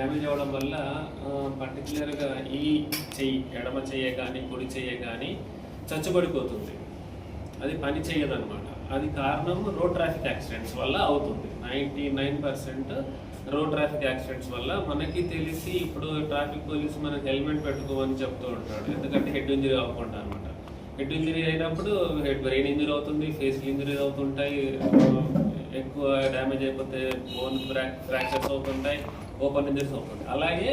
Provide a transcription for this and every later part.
Damage అవ్వడం వల్ల పర్టికులర్గా ఈ చెయ్యి, ఎడమ చెయ్యే కానీ కుడి చెయ్యే కానీ చచ్చుబడిపోతుంది. అది పని చేయదన్నమాట. అది కారణం రోడ్ ట్రాఫిక్ యాక్సిడెంట్స్ వల్ల అవుతుంది. 99% రోడ్ ట్రాఫిక్ యాక్సిడెంట్స్ వల్ల. మనకి తెలిసి ఇప్పుడు ట్రాఫిక్ పోలీస్ మనకి హెల్మెట్ పెట్టుకోమని చెప్తూ ఉంటాడు, ఎందుకంటే హెడ్ ఇంజరీ అవ్వకుండా అనమాట. హెడ్ ఇంజరీ అయినప్పుడు బ్రెయిన్ ఇంజరీ అవుతుంది, ఫేస్ ఇంజరీ అవుతుంటాయి, ఎక్కువ డ్యామేజ్ అయిపోతే బోన్ ఫ్రాక్చర్స్ అవుతుంటాయి, ఓపెన్ ఇంజరీస్ అవుతుంటాయి. అలాగే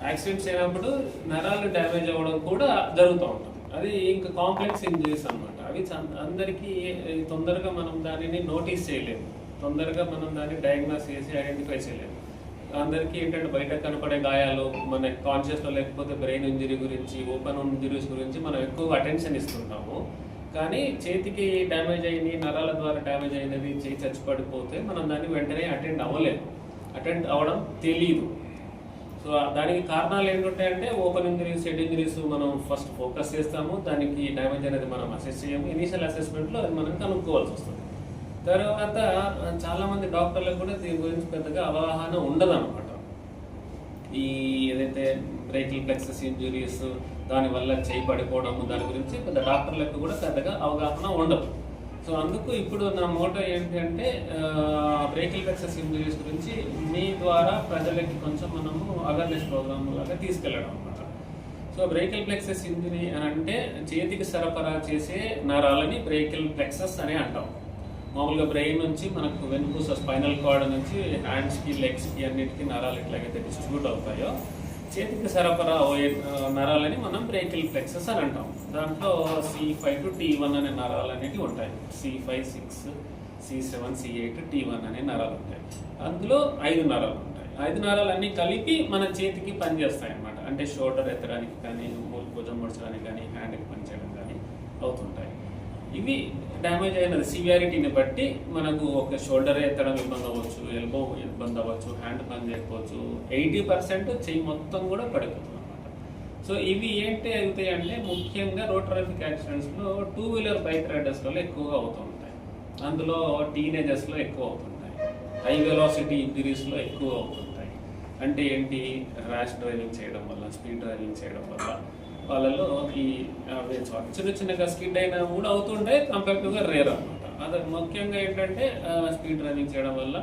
యాక్సిడెంట్స్ అయినప్పుడు నరాలు డ్యామేజ్ అవ్వడం కూడా జరుగుతూ ఉంటుంది. అది ఇంకా కాంప్లెక్స్ ఇంజరీస్ అనమాట. అవి అందరికీ తొందరగా మనం దానిని నోటీస్ చేయలేము, తొందరగా మనం దాన్ని డయాగ్నోస్ చేసి ఐడెంటిఫై చేయలేము. అందరికీ ఏంటంటే బయట కనపడే గాయాలు, మన కాన్షియస్లో లేకపోతే బ్రెయిన్ ఇంజరీ గురించి, ఓపెన్ ఇంజరీస్ గురించి మనం ఎక్కువ అటెన్షన్ ఇస్తుంటాము. కానీ చేతికి డ్యామేజ్ అయింది, నరాల ద్వారా డ్యామేజ్ అయినది, చేయి చచ్చిపడిపోతే మనం దాన్ని వెంటనే అటెండ్ అవ్వడం తెలియదు. సో దానికి కారణాలు ఏంటంటే ఓపెన్ ఇంజరీస్, హెడ్ ఇంజరీస్ మనం ఫస్ట్ ఫోకస్ చేస్తాము, దానికి డ్యామేజ్ అనేది మనం అసెస్ చేయము. ఇనీషియల్ అసెస్మెంట్లో అది మనం కనుక్కోవాల్సి వస్తుంది. తర్వాత చాలామంది డాక్టర్లకు కూడా దీని గురించి పెద్దగా అవగాహన ఉండదు అనమాట. ఈ ఏదైతే బ్రేకిల్ ప్లెక్సస్ ఇంజురీస్, దానివల్ల చేయి పడిపోవడము, దాని గురించి పెద్ద డాక్టర్లకు కూడా పెద్దగా అవగాహన ఉండదు. సో అందుకు ఇప్పుడు నా మోటో ఏంటంటే బ్రేకిల్ ప్లెక్సస్ ఇంజురీస్ గురించి మీ ద్వారా ప్రజలకి కొంచెం మనము అవేర్నెస్ ప్రోగ్రామ్ లాగా తీసుకెళ్ళడం అనమాట. సో బ్రేకిల్ ప్లెక్సస్ ఇంజురీ అని అంటే చేతికి సరఫరా చేసే నరాలని బ్రేకిల్ ప్లెక్సస్ అని అంటాం. మామూలుగా బ్రెయిన్ నుంచి మనకు వెన్నుపూస, స్పైనల్ కార్డ్ నుంచి హ్యాండ్స్కి, లెగ్స్కి అన్నిటికీ నరాలు ఎట్లాగైతే డిస్ట్రిబ్యూట్ అవుతాయో, చేతికి సరఫరా అయ్యే నరాలని మనం బ్రేకిల్ ప్లెక్సస్ అని అంటాం. దాంట్లో C5 to T1 అనే నరాలు అనేవి ఉంటాయి. C5, 6, C7, C8, T1 అనే నరాలు ఉంటాయి. అందులో 5 నరాలు ఉంటాయి. 5 నరాలన్నీ కలిపి మన చేతికి పనిచేస్తాయి అన్నమాట. అంటే షోల్డర్ ఎత్తడానికి కానీ, భుజం ముడచడానికి కానీ, హ్యాండ్కి పనిచేయడం కానీ అవుతుంటాయి. ఇవి డ్యామేజ్ అయినది సివియారిటీని బట్టి మనకు ఒక షోల్డర్ ఎత్తడం ఇబ్బంది అవ్వచ్చు, ఎల్బో ఇబ్బంది అవ్వచ్చు, హ్యాండ్ పని చేయకపోవచ్చు, 80% చెయ్యి మొత్తం కూడా పడిపోతుంది అనమాట. సో ఇవి ఏంటి అవుతాయి అంటే ముఖ్యంగా రోడ్ ట్రాఫిక్ యాక్సిడెంట్స్లో 2 వీలర్ బైక్ రైడర్స్లో ఎక్కువగా అవుతూ ఉంటాయి. అందులో టీనేజర్స్లో ఎక్కువ అవుతుంటాయి. హై వెలాసిటీ ఇంజరీస్లో ఎక్కువ అవుతుంటాయి. అంటే ఏంటి, ర్యాష్ డ్రైవింగ్ చేయడం వల్ల, స్పీడ్ డ్రైవింగ్ చేయడం వల్ల వాళ్ళలో ఈ చిన్న చిన్నగా స్కిడ్ అయినా కూడా అవుతుంటే కంపారిటివ్గా రేర్ అనమాట. అది ముఖ్యంగా ఏంటంటే స్పీడ్ డ్రైవింగ్ చేయడం వల్ల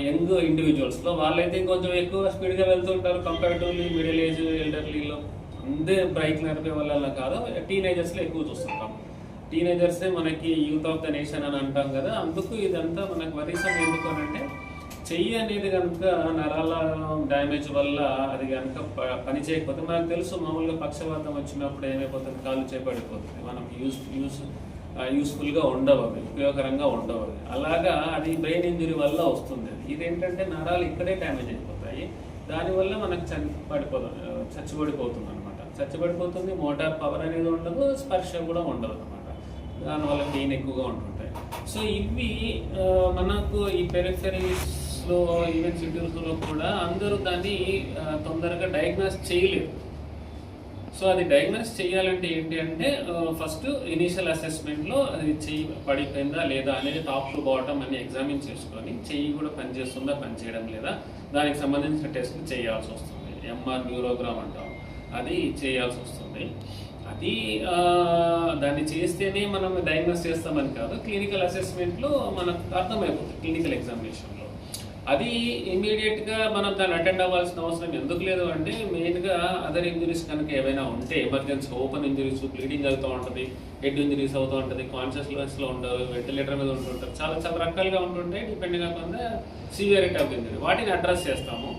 యంగ్ ఇండివిజువల్స్లో వాళ్ళైతే కొంచెం ఎక్కువ స్పీడ్గా వెళ్తుంటారు కంపారిటివ్లీ మిడిల్ ఏజ్, ఎల్డర్లీలో. అందే బైక్ నడిపే వల్ల కాదు, టీనేజర్స్లో ఎక్కువ చూస్తుంటాం. టీనేజర్సే మనకి యూత్ ఆఫ్ ద నేషన్ అని అంటాం కదా. అందుకు ఇదంతా మనకు వరీసం ఎందుకు అంటే చెయ్యి అనేది కనుక నరాల డ్యామేజ్ వల్ల అది కనుక పని చేయకపోతే, మనకు తెలుసు మామూలుగా పక్షవాతం వచ్చినప్పుడు ఏమైపోతుంది, కాళ్ళు చేపడిపోతుంది, మనం యూస్ఫుల్గా ఉండవు, అవి ఉపయోగకరంగా ఉండవు. అవి అలాగా అది బ్రెయిన్ ఇంజరీ వల్ల వస్తుంది. ఇదేంటంటే నరాలు ఇక్కడే డ్యామేజ్ అయిపోతాయి, దానివల్ల మనకు చచ్చిపడిపోతుంది అనమాట. చచ్చిపడిపోతుంది, మోటార్ పవర్ అనేది ఉండదు, స్పర్శ కూడా ఉండదు అనమాట. దానివల్ల పెయిన్ ఎక్కువగా ఉంటుంటాయి. సో ఇవి మనకు ఈ పెరిఫెరీస్లో, ఈవెన్ సిటీస్లో కూడా అందరూ దాన్ని తొందరగా డయాగ్నోస్ చేయలేరు. సో అది డయాగ్నోస్ చేయాలంటే ఏంటి అంటే ఫస్ట్ ఇనీషియల్ అసెస్మెంట్లో అది చెయ్యి పడిపోయిందా లేదా అనేది టాప్ టు బాటమ్ అని ఎగ్జామిన్ చేసుకొని, చెయ్యి కూడా పనిచేస్తుందా, పనిచేయడం లేదా, దానికి సంబంధించిన టెస్ట్లు చేయాల్సి వస్తుంది. MR న్యూరోగ్రామ్ అంటాం, అది చేయాల్సి వస్తుంది. అది దాన్ని చేస్తేనే మనం డయాగ్నోస్ చేస్తామని కాదు, క్లినికల్ అసెస్మెంట్లో మనకు అర్థమైపోతుంది. క్లినికల్ ఎగ్జామినేషన్లో అది ఇమీడియట్గా మనం దాన్ని అటెండ్ అవ్వాల్సిన అవసరం ఎందుకు లేదు అంటే, మెయిన్గా అదర్ ఇంజరీస్ కనుక ఏమైనా ఉంటే, ఎమర్జెన్సీ ఓపెన్ ఇంజరీస్, బ్లీడింగ్ అవుతూ ఉంటుంది, హెడ్ ఇంజరీస్ అవుతూ ఉంటుంది, కాన్షియస్నెస్లో ఉండరు, వెంటిలేటర్ మీద ఉంటుంటారు, చాలా చాలా రకాలుగా ఉంటుంటాయి depending on the severity of injury. వాటిని అడ్రస్ చేస్తాము.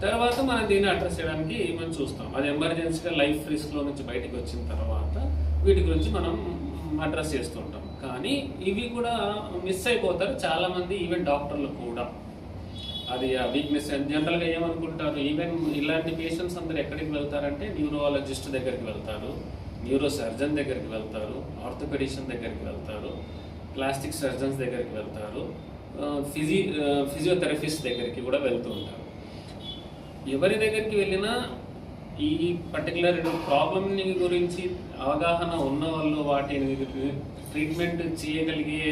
తర్వాత మనం దీన్ని అడ్రస్ చేయడానికి మనం చూస్తాం. అది ఎమర్జెన్సీగా లైఫ్ రిస్క్లో నుంచి బయటకు వచ్చిన తర్వాత వీటి గురించి మనం అడ్రస్ చేస్తుంటాం. కానీ ఇవి కూడా మిస్ అయిపోతారు చాలామంది, ఈవెన్ డాక్టర్లు కూడా. అది ఆ వీక్నెస్ జనరల్గా ఏమనుకుంటారు, ఈవెన్ ఇలాంటి పేషెంట్స్ అందరూ ఎక్కడికి వెళ్తారంటే న్యూరాలజిస్ట్ దగ్గరికి వెళ్తారు, న్యూరో సర్జన్ దగ్గరికి వెళ్తారు, ఆర్థోపెడిషన్ దగ్గరికి వెళ్తారు, ప్లాస్టిక్ సర్జన్స్ దగ్గరికి వెళ్తారు, ఫిజియోథెరపిస్ట్ దగ్గరికి కూడా వెళ్తూ ఉంటారు. ఎవరి దగ్గరికి వెళ్ళినా ఈ పర్టికులర్ ప్రాబ్లమ్ గురించి అవగాహన ఉన్న వాళ్ళు, వాటిని ట్రీట్మెంట్ చేయగలిగే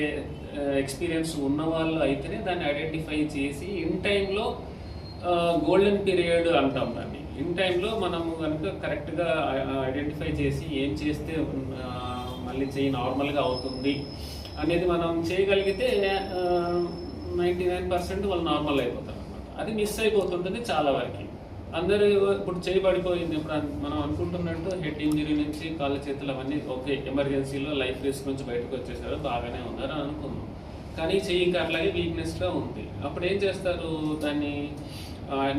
ఎక్స్పీరియన్స్ ఉన్న వాళ్ళు అయితేనే దాన్ని ఐడెంటిఫై చేసి ఇన్ టైంలో గోల్డెన్ పీరియడ్ అంటాం దాన్ని. ఇన్ టైంలో మనము కనుక కరెక్ట్గా ఐడెంటిఫై చేసి ఏం చేస్తే మళ్ళీ చెయ్యి నార్మల్గా అవుతుంది అనేది మనం చేయగలిగితే 99% వాళ్ళు నార్మల్ అయిపోతారు అనమాట. అది మిస్ అయిపోతుంటుంది చాలా వరకు. అందరూ ఇప్పుడు చేయబడిపోయింది, ఇప్పుడు మనం అనుకుంటున్నట్టు హెడ్ ఇంజరీ నుంచి కాళ్ళ చేతులు అవన్నీ ఓకే, ఎమర్జెన్సీలో లైఫ్ రిస్క్ నుంచి బయటకు వచ్చేసారు, బాగానే ఉన్నారు అని అనుకున్నాం. కానీ చెయ్యి ఇంకా అట్లాగే వీక్నెస్గా ఉంది. అప్పుడు ఏం చేస్తారు, దాన్ని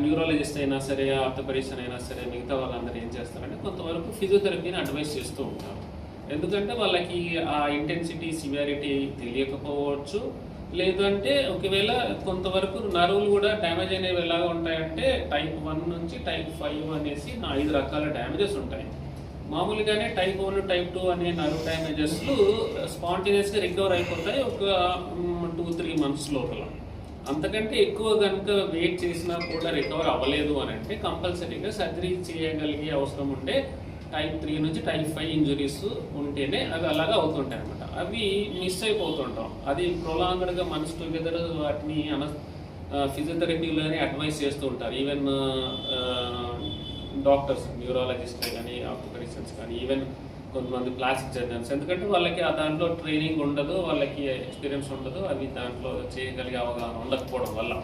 న్యూరాలజిస్ట్ అయినా సరే, ఆర్థోపెడిషన్ అయినా సరే, మిగతా వాళ్ళందరూ ఏం చేస్తారంటే కొంతవరకు ఫిజియోథెరపీని అడ్వైస్ చేస్తూ ఉంటారు. ఎందుకంటే వాళ్ళకి ఆ ఇంటెన్సిటీ సివియారిటీ తెలియకపోవచ్చు, లేదు అంటే ఒకవేళ కొంతవరకు నరువులు కూడా డ్యామేజ్ అనేవి ఎలాగా ఉంటాయంటే టైప్ 1 నుంచి టైప్ 5 అనేసి 5 రకాల డ్యామేజెస్ ఉంటాయి. మామూలుగానే టైప్ 1 టైప్ 2 అనే నర్వ్ డ్యామేజెస్లు స్పాంటేనియస్గా రికవర్ అయిపోతాయి ఒక 2-3 months లోపల. అంతకంటే ఎక్కువ కనుక వెయిట్ చేసినా కూడా రికవర్ అవ్వలేదు అని అంటే కంపల్సరీగా సర్జరీ చేయగలిగే అవసరం ఉంటే టైప్ 3 నుంచి టైప్ 5 ఇంజురీస్ ఉంటేనే అవి అలాగా అవుతుంటాయి అనమాట. అవి మిస్ అయిపోతుంటాం. అది ప్రొలాంగ్డ్గా మనసు టుగెదర్ వాటిని ఫిజియోథెరపీలోనే అడ్వైస్ చేస్తూ ఉంటారు. ఈవెన్ డాక్టర్స్, న్యూరాలజిస్ట్లే కానీ, ఆర్థోపెడిషన్స్ కానీ, ఈవెన్ కొంతమంది ప్లాస్టిక్ సర్జన్స్. ఎందుకంటే వాళ్ళకి ఆ దాంట్లో ట్రైనింగ్ ఉండదు, వాళ్ళకి ఎక్స్పీరియన్స్ ఉండదు, అవి దాంట్లో చేయగలిగే అవగాహన ఉండకపోవడం వల్ల.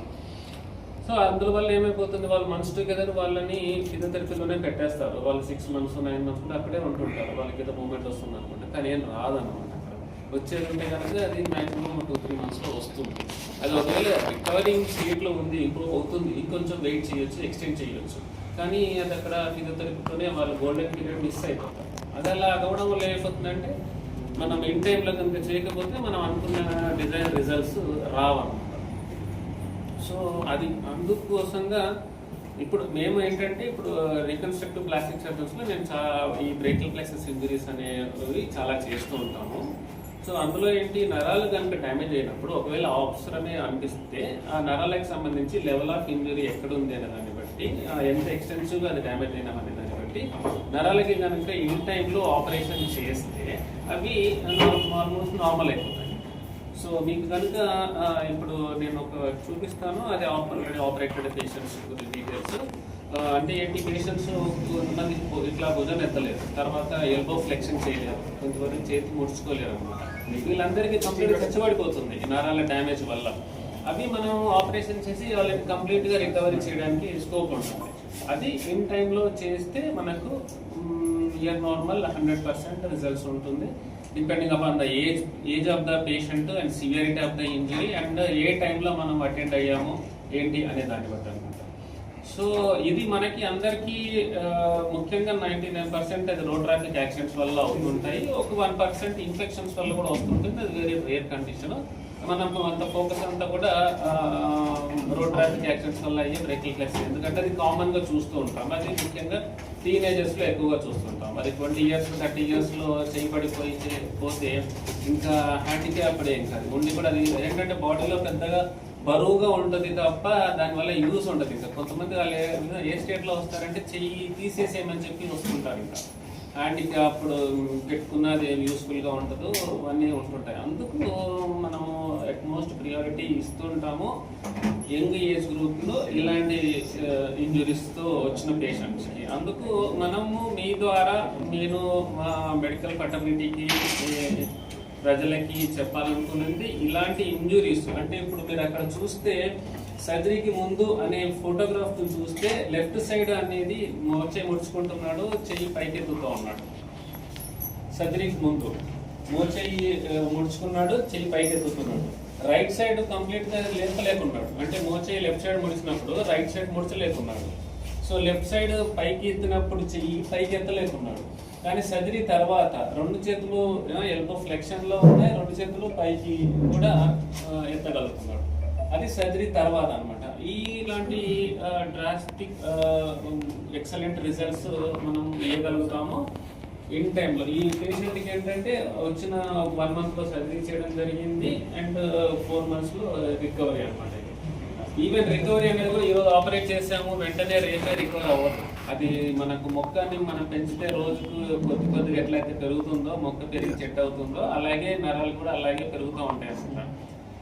సో అందువల్ల ఏమైపోతుంది, వాళ్ళు మంత్స్ టుగెదర్ వాళ్ళని ఫిజియోథెరపీలోనే పెట్టేస్తారు. వాళ్ళు 6 months 9 months కూడా అక్కడే ఉంటుంటారు. వాళ్ళకి ఏదో మూమెంట్ వస్తుంది అనుకుంటే, కానీ ఏం రాదనమాట. అక్కడ వచ్చేది ఉంటే కనుక అది మ్యాక్సిమం 2-3 monthsలో వస్తుంది. అది ఒకవేళ రికవరింగ్ స్టేట్లో ఉంది, ఇంప్రూవ్ అవుతుంది, ఇంకొంచెం వెయిట్ చేయొచ్చు, ఎక్స్టెండ్ చేయొచ్చు. కానీ అది అక్కడ ఫిజియోథెరపీతోనే వాళ్ళు గోల్డెన్ పీరియడ్ మిస్ అయిపోతారు. అది అలా అవ్వడం వల్ల ఏమైపోతుందంటే మనం ఇన్ టైంలో కనుక చేయకపోతే మనం అనుకున్న డిజైన్ రిజల్ట్స్ రావన్నమాట. సో అది అందుకోసంగా ఇప్పుడు మేము ఏంటంటే ఇప్పుడు రీకన్స్ట్రక్టివ్ ప్లాస్టిక్ సర్జన్స్లో నేను ఈ బ్రేకిల్ ప్లెక్సస్ ఇంజరీస్ అనేవి చాలా చేస్తూ ఉంటాము. సో అందులో ఏంటి, నరాలు కనుక డ్యామేజ్ అయినప్పుడు ఒకవేళ అవసరమే అనిపిస్తే ఆ నరాలకు సంబంధించి లెవెల్ ఆఫ్ ఇంజరీ ఎక్కడ ఉంది అనే దాన్ని బట్టి, ఎంత ఎక్స్టెన్సివ్గా అది డ్యామేజ్ అయినా అనే దాన్ని బట్టి నరాలకి కనుక ఇన్ టైంలో ఆపరేషన్ చేస్తే అవి ఆల్మోస్ట్ నార్మల్ అయిపోతాయి. సో మీకు కనుక ఇప్పుడు నేను ఒక చూపిస్తాను, అది ఆల్రెడీ ఆపరేటెడ్ పేషెంట్స్ డీటెయిల్స్. అంటే ఏంటి, పేషెంట్స్ కొంతమంది ఇట్లా భుజం ఎత్తలేరు, తర్వాత ఎల్బో ఫ్లెక్షన్ చేయలేరు, కొంతవరకు చేతి ముడుచుకోలేరు అనమాట. వీళ్ళందరికీ కంప్లీట్గా చచ్చబడిపోతుంది నరాల డ్యామేజ్ వల్ల. అవి మనం ఆపరేషన్ చేసి వాళ్ళని కంప్లీట్గా రికవరీ చేయడానికి స్కోప్ ఉంటుంది. అది ఇన్ టైంలో చేస్తే మనకు ఇయర్ నార్మల్ 100% రిజల్ట్స్ ఉంటుంది, depending upon the age of the patient and severity of the injury and ఏ టైంలో మనం అటెండ్ అయ్యాము ఏంటి అనే దాన్ని బట్టి అనమాట. సో ఇది మనకి అందరికీ ముఖ్యంగా 99% అది రోడ్ ట్రాఫిక్ యాక్సిడెంట్స్ వల్ల అవుతుంటాయి. ఒక 1% ఇన్ఫెక్షన్స్ వల్ల కూడా వస్తుంటుంది. అది వెరీ రేర్ కండిషన్. మనం అంత ఫోకస్ అంతా కూడా రోడ్ ట్రాఫిక్ యాక్సిడెంట్స్ వల్ల అయ్యే బ్రేకిల్ ప్లెక్సీ, ఎందుకంటే అది కామన్గా చూస్తూ ఉంటాం. అది ముఖ్యంగా టీనేజర్స్లో ఎక్కువగా చూస్తుంటాం. అది 20 years 30 yearsలో చేయబడిపోయి పోతే ఇంకా హ్యాండిక్యాప్డ్ ఏం కాదు, ఉండి కూడా అది ఏంటంటే బాడీలో పెద్దగా బరువుగా ఉంటుంది తప్ప దానివల్ల యూస్ ఉంటుంది. ఇంకా కొంతమంది వాళ్ళు ఏ స్టేట్లో వస్తారంటే చెయ్యి తీసేసేయమని చెప్పి వస్తుంటారు. ఇంకా హ్యాండిక్యాప్డ్ పెట్టుకున్నది ఏం యూస్ఫుల్గా ఉంటుందో అవన్నీ ఉంటుంటాయి. అందుకు మనము అట్మోస్ట్ ప్రియారిటీ ఇస్తుంటాము యంగ్ ఏజ్ గ్రూప్లో ఇలాంటి ఇంజురీస్తో వచ్చిన పేషెంట్స్కి. అందుకు మనము మీ ద్వారా నేను మా మెడికల్ ఫెటర్నిటీకి ప్రజలకి చెప్పాలనుకున్నది ఇలాంటి ఇంజురీస్. అంటే ఇప్పుడు మీరు అక్కడ చూస్తే సర్జరీకి ముందు అనే ఫోటోగ్రాఫ్ చూస్తే లెఫ్ట్ సైడ్ అనేది మోచేయి ముడుచుకుంటున్నాడు, చెయ్యి పైకెత్తుతూ ఉన్నాడు. సర్జరీకి ముందు మోచేయి ముడుచుకున్నాడు, చెయ్యి పైకెత్తుతున్నాడు. రైట్ సైడ్ కంప్లీట్గా లేపలేకున్నాడు, అంటే మోచేయి లెఫ్ట్ సైడ్ ముడిచినప్పుడు రైట్ సైడ్ ముడిచలేకున్నాడు. సో లెఫ్ట్ సైడ్ పైకి ఎత్తినప్పుడు చెయ్యి పైకి ఎత్తలేకున్నాడు. కానీ సర్జరీ తర్వాత 2 చేతులు ఎల్బో ఫ్లెక్షన్లో ఉన్నాయి, 2 చేతులు పైకి కూడా ఎత్తగలుగుతున్నాడు. అది సర్జరీ తర్వాత అనమాట. ఇలాంటి డ్రాస్టిక్ ఎక్సలెంట్ రిజల్ట్స్ మనం వేయగలుగుతాము ఇన్ టైంలో. ఈ పేషెంట్కి ఏంటంటే వచ్చిన 1 monthలో సర్జరీ చేయడం జరిగింది అండ్ 4 monthsలో రికవరీ అనమాట. ఈవెన్ రికవరీ అనేది కూడా ఈరోజు ఆపరేట్ చేసాము వెంటనే రేపే రికవర్ అవ్వదు. అది మనకు మొక్కని మనం పెంచితే రోజుకు కొద్దిగా ఎట్లయితే పెరుగుతుందో, మొక్క పెరిగి చెట్టు అవుతుందో అలాగే నరాలు కూడా అలాగే పెరుగుతూ ఉంటాయి అనమాట.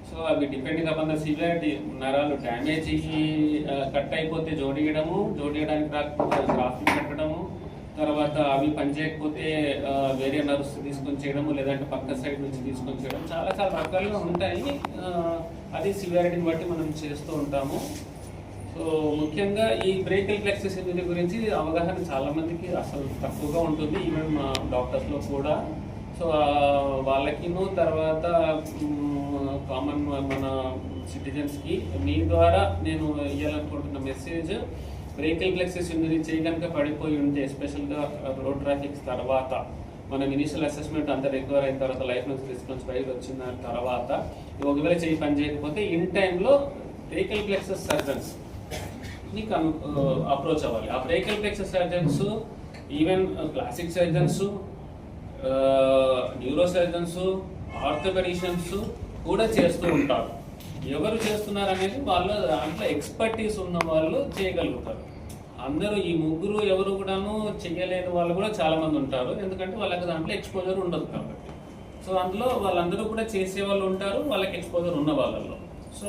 సో సో అవి డిపెండింగ్ అపాన్ ద సివియారిటీ, నరాలు డ్యామేజ్ అయ్యి కట్ అయిపోతే జోడియడానికి రాకపోతే గ్రాఫ్ట్ పెట్టడము, తర్వాత అవి పనిచేయకపోతే వేరే నర్వ్స్ తీసుకొని చేయడము, లేదంటే పక్క సైడ్ నుంచి తీసుకొని చేయడం, చాలా చాలా రకాలుగా ఉంటాయి. అది సివియారిటీని బట్టి మనం చేస్తూ ఉంటాము. సో ముఖ్యంగా ఈ బ్రేకిల్ ప్లెక్సస్ ఇంజరీ గురించి అవగాహన చాలా మందికి అసలు తక్కువగా ఉంటుంది, ఈవెన్ మా డాక్టర్స్లో కూడా. సో వాళ్ళకిను తర్వాత కామన్ మన సిటిజన్స్కి మీ ద్వారా నేను ఇవ్వాలనుకుంటున్న మెసేజ్, బ్రేకిల్ ప్లెక్సస్ ఇంజరీ చేయగనుక పడిపోయి ఉంటే, ఎస్పెషల్గా రోడ్ ట్రాఫిక్ తర్వాత మనం ఇనిషియల్ అసెస్మెంట్ అంతా రికవర్ అయిన తర్వాత, లైఫ్ నుంచి రిస్పాన్స్ బయట వచ్చిన తర్వాత ఒకవేళ చేయి పని చేయకపోతే ఇన్ టైంలో బ్రేకిల్ ప్లెక్సస్ సర్జన్స్ అప్రోచ్ అవ్వాలి. ఆ brachial plexus surgeons even plastic surgeons, neuro surgeons, orthopaedicians కూడా చేస్తూ ఉంటారు. ఎవరు చేస్తున్నారు అనేది వాళ్ళ దాంట్లో ఎక్స్పర్టీస్ ఉన్న వాళ్ళు చేయగలుగుతారు. అందరూ ఈ ముగ్గురు ఎవరు కూడాను చేయలేని వాళ్ళు కూడా చాలా మంది ఉంటారు, ఎందుకంటే వాళ్ళకి దాంట్లో ఎక్స్పోజర్ ఉండదు కాబట్టి. సో అందులో వాళ్ళందరూ కూడా చేసే వాళ్ళు ఉంటారు, వాళ్ళకి ఎక్స్పోజర్ ఉన్న వాళ్ళలో. సో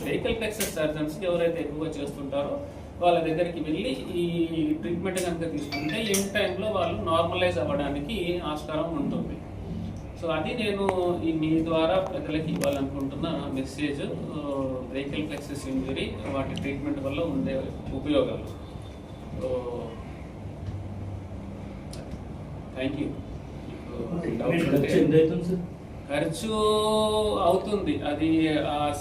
బ్రేకిల్ ప్లెక్సస్ సర్జన్స్ ఎవరైతే ఎక్కువగా చేస్తుంటారో వాళ్ళ దగ్గరికి వెళ్ళి ఈ ట్రీట్మెంట్ కనుక తీసుకుంటే ఇన్ టైంలో వాళ్ళు నార్మలైజ్ అవ్వడానికి ఆస్కారం ఉంటుంది. సో అది నేను మీ ద్వారా ప్రజలకి ఇవ్వాలనుకుంటున్న మెసేజ్, బ్రేకిల్ ప్లెక్సస్ ఇంజరీ వాటి ట్రీట్మెంట్ వల్ల ఉండే ఉపయోగాలు. So thank you. ఖర్చు అవుతుంది, అది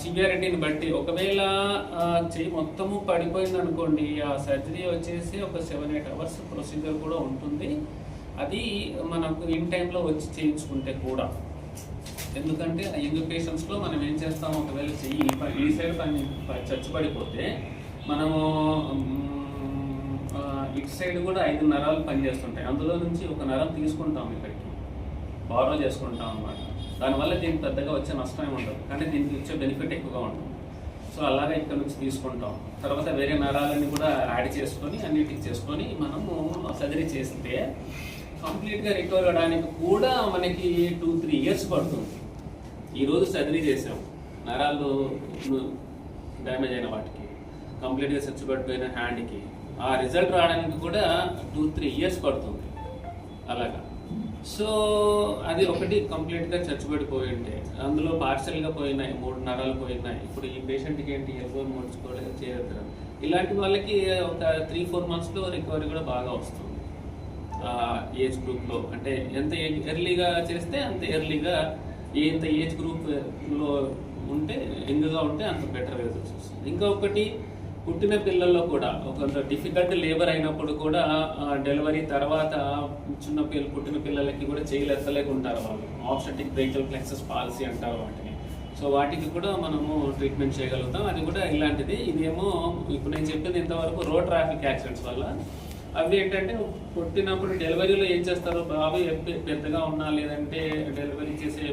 సివియారిటీని బట్టి. ఒకవేళ చెయ్యి మొత్తము పడిపోయింది అనుకోండి, ఆ సర్జరీ వచ్చేసి ఒక 7-8 అవర్స్ ప్రొసీజర్ కూడా ఉంటుంది. అది మనకు ఇన్ టైంలో వచ్చి చేయించుకుంటే కూడా, ఎందుకంటే యంగ్ పేషెంట్స్లో మనం ఏం చేస్తాం, ఒకవేళ చెయ్యి ఈ సైడ్ చచ్చుపడిపోతే మనము ఇటు సైడ్ కూడా 5 నరాలు పనిచేస్తుంటాయి. అందులో నుంచి ఒక నరం తీసుకుంటాం, ఇక్కడికి బారో చేసుకుంటాం అన్నమాట. దానివల్ల దీనికి పెద్దగా వచ్చే నష్టం ఏమి ఉండదు, కానీ దీనికి వచ్చే బెనిఫిట్ ఎక్కువగా ఉంటుంది. సో అలాగే ఇక్కడ నుంచి తీసుకుంటాం, తర్వాత వేరే నరాలని కూడా యాడ్ చేసుకొని అన్నిటికి చేసుకొని మనము సర్జరీ చేస్తే కంప్లీట్గా రికవర్ అవ్వడానికి కూడా మనకి 2-3 ఇయర్స్ పడుతుంది. ఈరోజు సర్జరీ చేసాం, నరాలు డ్యామేజ్ అయిన వాటికి, కంప్లీట్గా చచ్చిపడిపోయిన హ్యాండ్కి, ఆ రిజల్ట్ రావడానికి కూడా 2-3 ఇయర్స్ పడుతుంది అలాగా. సో అది ఒకటి కంప్లీట్గా చచ్చిపడిపోయి ఉంటే, అందులో పార్షల్గా పోయినాయి, 3 నరాలు పోయినాయి. ఇప్పుడు ఈ పేషెంట్కి ఏంటి, ఎల్బో ముడుచుకోలేదు, చేయగలుగుతారు. ఇలాంటి వాళ్ళకి ఒక 3-4 మంత్స్లో రికవరీ కూడా బాగా వస్తుంది. ఏజ్ గ్రూప్లో అంటే ఎంత ఎర్లీగా చేస్తే అంత ఎర్లీగా, ఎంత ఏజ్ గ్రూప్లో ఉంటే యంగ్గా ఉంటే అంత బెటర్ రిజల్ట్స్ వస్తుంది. ఇంకొకటి, పుట్టిన పిల్లల్లో కూడా కొంత డిఫికల్ట్ లేబర్ అయినప్పుడు కూడా డెలివరీ తర్వాత పుట్టిన పిల్లలకి కూడా చేయలేకపోతారు వాళ్ళు. ఆబ్స్టెటిక్ బ్రేకిల్ ప్లెక్సస్ పాలసీ అంటారు వాటిని. సో వాటికి కూడా మనము ట్రీట్మెంట్ చేయగలుగుతాం. అది కూడా ఇలాంటిది. ఇదేమో ఇప్పుడు నేను చెప్పింది ఇంతవరకు రోడ్ ట్రాఫిక్ యాక్సిడెంట్స్ వల్ల. అవి ఏంటంటే పుట్టినప్పుడు డెలివరీలో ఏం చేస్తారు, బాబు పెద్దగా ఉన్నా లేదంటే డెలివరీ చేసే